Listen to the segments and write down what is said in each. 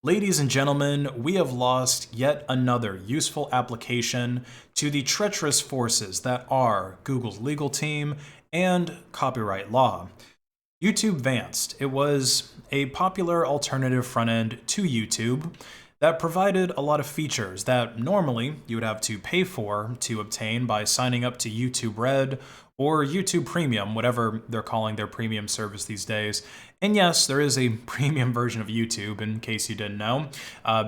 Ladies and gentlemen, we have lost yet another useful application to the treacherous forces that are Google's legal team and copyright law. YouTube Vanced. It was a popular alternative front end to YouTube that provided a lot of features that normally you would have to pay for to obtain by signing up to YouTube Red or YouTube Premium, whatever they're calling their premium service these days. And yes, there is a premium version of YouTube, in case you didn't know.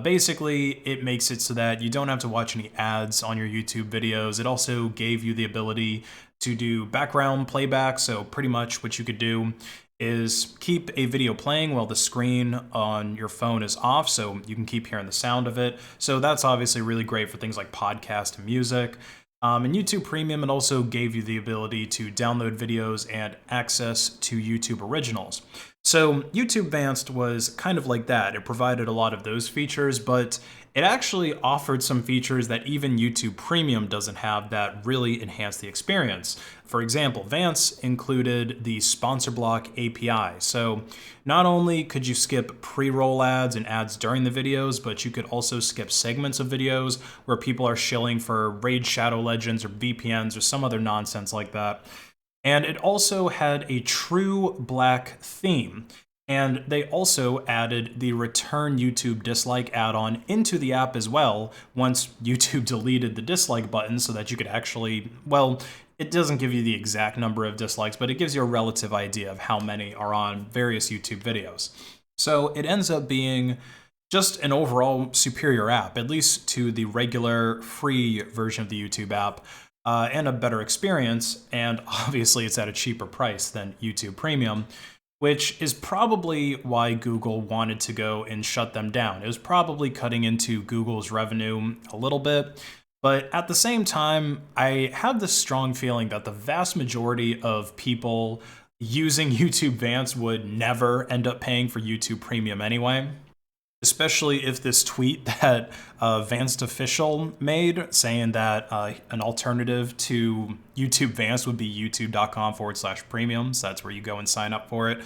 Basically, it makes it so that you don't have to watch any ads on your YouTube videos. It also gave you the ability to do background playback, so pretty much what you could do is keep a video playing while the screen on your phone is off, so you can keep hearing the sound of it. So that's obviously really great for things like podcast and music. And YouTube Premium, it also gave you the ability to download videos and access to YouTube Originals. So YouTube Vanced was kind of like that. It provided a lot of those features, but it actually offered some features that even YouTube Premium doesn't have that really enhance the experience. For example, Vanced included the sponsor block API. So not only could you skip pre-roll ads and ads during the videos, but you could also skip segments of videos where people are shilling for Raid Shadow Legends or VPNs or some other nonsense like that. And it also had a true black theme. And they also added the return YouTube dislike add-on into the app as well once YouTube deleted the dislike button so that you could actually, well, it doesn't give you the exact number of dislikes, but it gives you a relative idea of how many are on various YouTube videos. So it ends up being just an overall superior app, at least to the regular free version of the YouTube app. And a better experience, and obviously it's at a cheaper price than YouTube Premium, which is probably why Google wanted to go and shut them down. It was probably cutting into Google's revenue a little bit, but at the same time, I have this strong feeling that the vast majority of people using YouTube Vanced would never end up paying for YouTube Premium anyway. Especially if this tweet that Vanced official made saying that an alternative to YouTube Vanced would be youtube.com/premium. So that's where you go and sign up for it.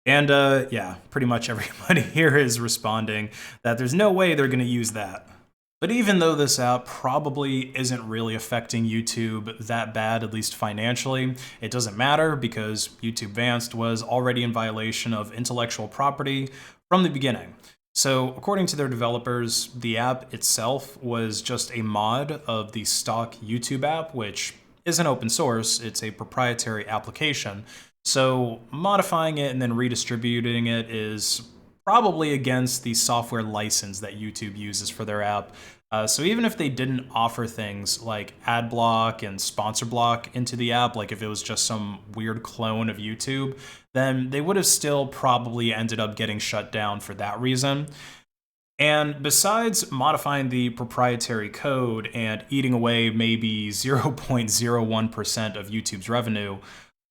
And yeah, pretty much everybody here is responding that there's no way they're going to use that. But even though this app probably isn't really affecting YouTube that bad, at least financially, it doesn't matter because YouTube Vanced was already in violation of intellectual property from the beginning. So according to their developers, the app itself was just a mod of the stock YouTube app, which isn't open source, it's a proprietary application. So modifying it and then redistributing it is probably against the software license that YouTube uses for their app. So even if they didn't offer things like ad block and sponsor block into the app, like if it was just some weird clone of YouTube, then they would have still probably ended up getting shut down for that reason. And besides modifying the proprietary code and eating away maybe 0.01% of YouTube's revenue,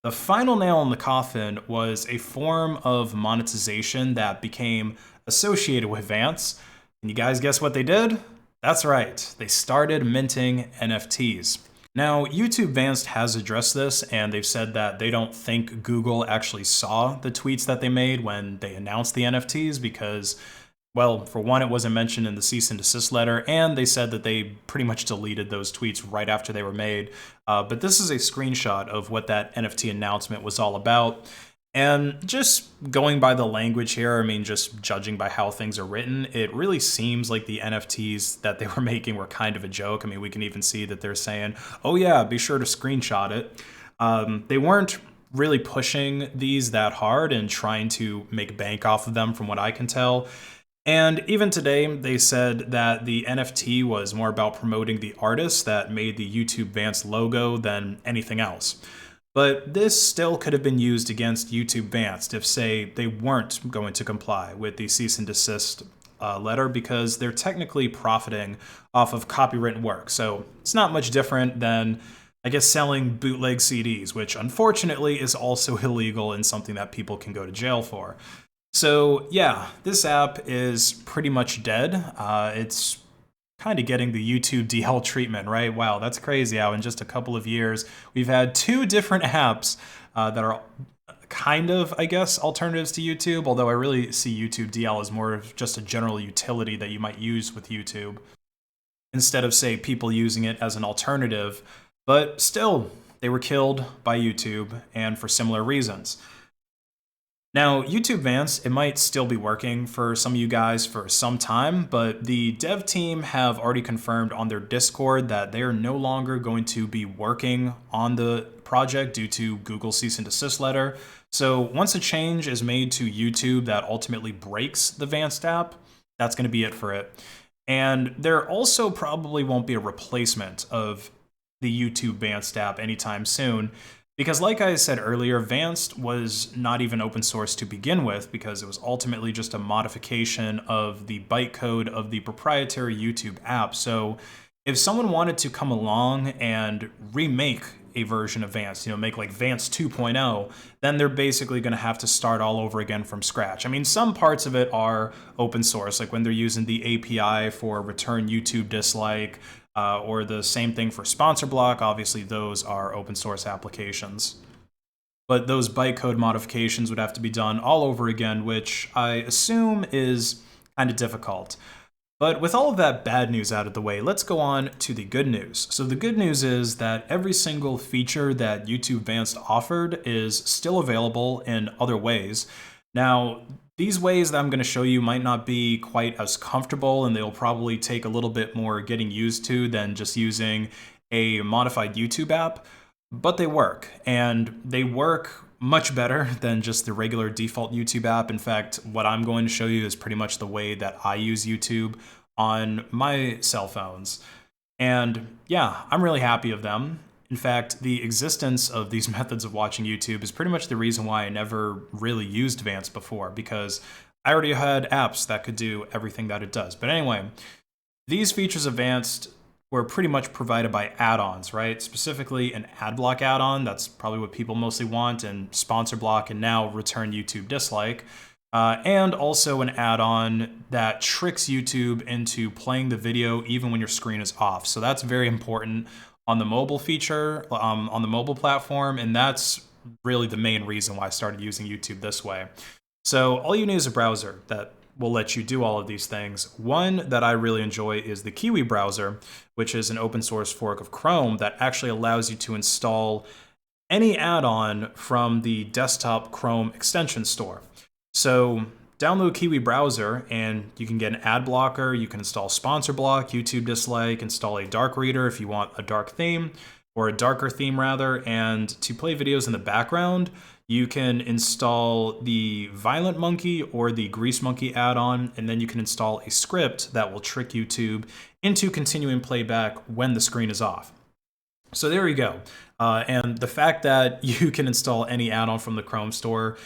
the final nail in the coffin was a form of monetization that became associated with Vanced. And you guys guess what they did? That's right, they started minting NFTs. Now, YouTube Vanced has addressed this, and they've said that they don't think Google actually saw the tweets that they made when they announced the NFTs because, well, for one, it wasn't mentioned in the cease and desist letter, and they said that they pretty much deleted those tweets right after they were made. But this is a screenshot of what that NFT announcement was all about. And just going by the language here, I mean, just judging by how things are written, it really seems like the NFTs that they were making were kind of a joke. I mean, we can even see that they're saying, oh yeah, be sure to screenshot it. They weren't really pushing these that hard and trying to make bank off of them from what I can tell. And even today, they said that the NFT was more about promoting the artist that made the YouTube Vanced logo than anything else. But this still could have been used against YouTube Vanced if, say, they weren't going to comply with the cease and desist letter because they're technically profiting off of copywritten work. So it's not much different than, I guess, selling bootleg CDs, which unfortunately is also illegal and something that people can go to jail for. So yeah, this app is pretty much dead. It's kind of getting the YouTube DL treatment, right? Wow, that's crazy how in just a couple of years we've had two different apps that are kind of, I guess, alternatives to YouTube, although I really see YouTube DL as more of just a general utility that you might use with YouTube instead of, say, people using it as an alternative. But still, they were killed by YouTube, and for similar reasons. Now, YouTube Vanced, it might still be working for some of you guys for some time, but the dev team have already confirmed on their Discord that they are no longer going to be working on the project due to Google's cease and desist letter. So once a change is made to YouTube that ultimately breaks the Vanced app, that's going to be it for it. And there also probably won't be a replacement of the YouTube Vanced app anytime soon. Because like I said earlier, Vanced was not even open source to begin with because it was ultimately just a modification of the bytecode of the proprietary YouTube app. So if someone wanted to come along and remake a version of Vanced, make like Vanced 2.0, then they're basically going to have to start all over again from scratch. I mean, some parts of it are open source, like when they're using the API for return YouTube dislike, or the same thing for sponsor block. Obviously, those are open source applications. But those bytecode modifications would have to be done all over again, which I assume is kind of difficult. But with all of that bad news out of the way, let's go on to the good news. So the good news is that every single feature that YouTube Vanced offered is still available in other ways. Now, these ways that I'm going to show you might not be quite as comfortable, and they'll probably take a little bit more getting used to than just using a modified YouTube app, but they work, and they work much better than just the regular default YouTube app. In fact, what I'm going to show you is pretty much the way that I use YouTube on my cell phones. And yeah, I'm really happy of them. In fact, the existence of these methods of watching YouTube is pretty much the reason why I never really used Vanced before, because I already had apps that could do everything that it does. But anyway, these features of Vanced were pretty much provided by add-ons, right? Specifically an ad block add-on, that's probably what people mostly want, and sponsor block, and now return YouTube dislike. And also an add-on that tricks YouTube into playing the video even when your screen is off. So that's very important on the mobile feature, on the mobile platform, and that's really the main reason why I started using YouTube this way. So all you need is a browser that will let you do all of these things. One that I really enjoy is the Kiwi browser, which is an open source fork of Chrome that actually allows you to install any add-on from the desktop Chrome extension store. So download Kiwi browser and you can get an ad blocker, you can install sponsor block, YouTube dislike, install a dark reader if you want a dark theme, or a darker theme rather, and to play videos in the background, you can install the Violent Monkey or the Grease Monkey add-on, and then you can install a script that will trick YouTube into continuing playback when the screen is off. So there you go. And the fact that you can install any add-on from the Chrome store,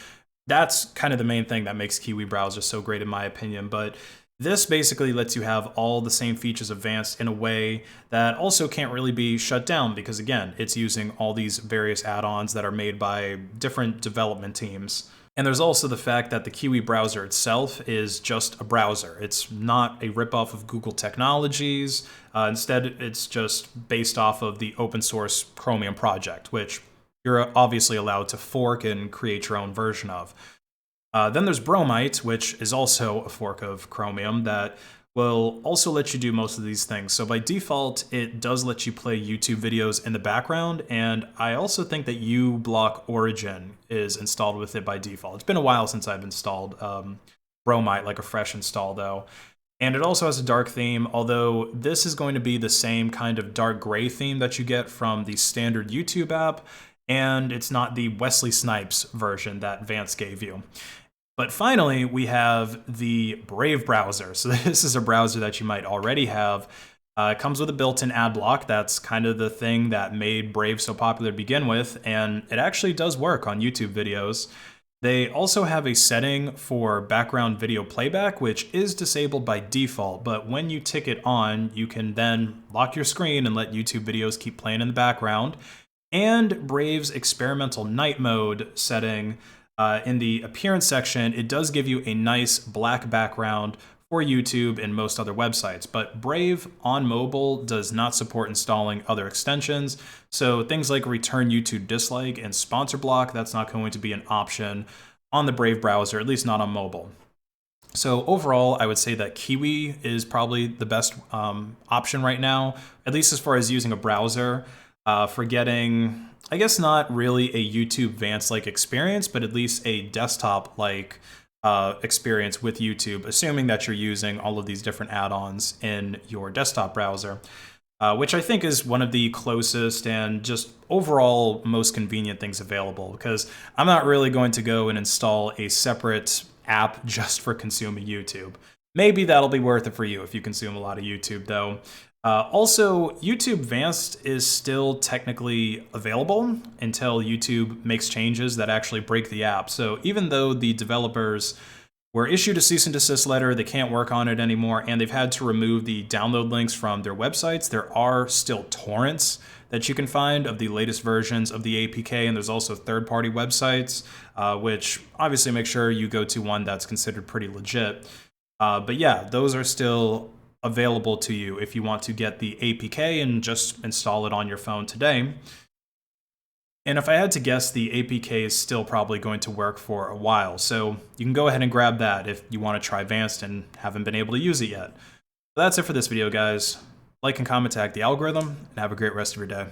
that's kind of the main thing that makes Kiwi browser so great in my opinion. But this basically lets you have all the same features of Vanced in a way that also can't really be shut down because, again, it's using all these various add-ons that are made by different development teams. And there's also the fact that the Kiwi browser itself is just a browser. It's not a ripoff of Google technologies. Instead, it's just based off of the open source Chromium project, which you're obviously allowed to fork and create your own version of. Then there's Bromite, which is also a fork of Chromium that will also let you do most of these things. So by default, it does let you play YouTube videos in the background, and I also think that uBlock Origin is installed with it by default. It's been a while since I've installed Bromite, like a fresh install though. And it also has a dark theme, although this is going to be the same kind of dark gray theme that you get from the standard YouTube app, and it's not the Wesley Snipes version that Vanced gave you. But finally, we have the Brave browser. So this is a browser that you might already have. It comes with a built-in ad block. That's kind of the thing that made Brave so popular to begin with, and it actually does work on YouTube videos. They also have a setting for background video playback, which is disabled by default, but when you tick it on, you can then lock your screen and let YouTube videos keep playing in the background. And Brave's experimental night mode setting, in the appearance section, it does give you a nice black background for YouTube and most other websites. But Brave on mobile does not support installing other extensions. So things like return YouTube dislike and sponsor block, that's not going to be an option on the Brave browser, at least not on mobile. So overall, I would say that Kiwi is probably the best option right now, at least as far as using a browser for getting, I guess not really a YouTube Vanced-like experience, but at least a desktop-like experience with YouTube, assuming that you're using all of these different add-ons in your desktop browser, which I think is one of the closest and just overall most convenient things available, because I'm not really going to go and install a separate app just for consuming YouTube. Maybe that'll be worth it for you if you consume a lot of YouTube, though. Also, YouTube Vanced is still technically available until YouTube makes changes that actually break the app. So even though the developers were issued a cease and desist letter, they can't work on it anymore, and they've had to remove the download links from their websites, there are still torrents that you can find of the latest versions of the APK, and there's also third-party websites, which obviously make sure you go to one that's considered pretty legit. But yeah, those are still available to you if you want to get the APK and just install it on your phone today. And if I had to guess, the APK is still probably going to work for a while, so you can go ahead and grab that if you want to try Vanced and haven't been able to use it yet. But that's it for this video, guys. Like and comment, tag the algorithm, and have a great rest of your day.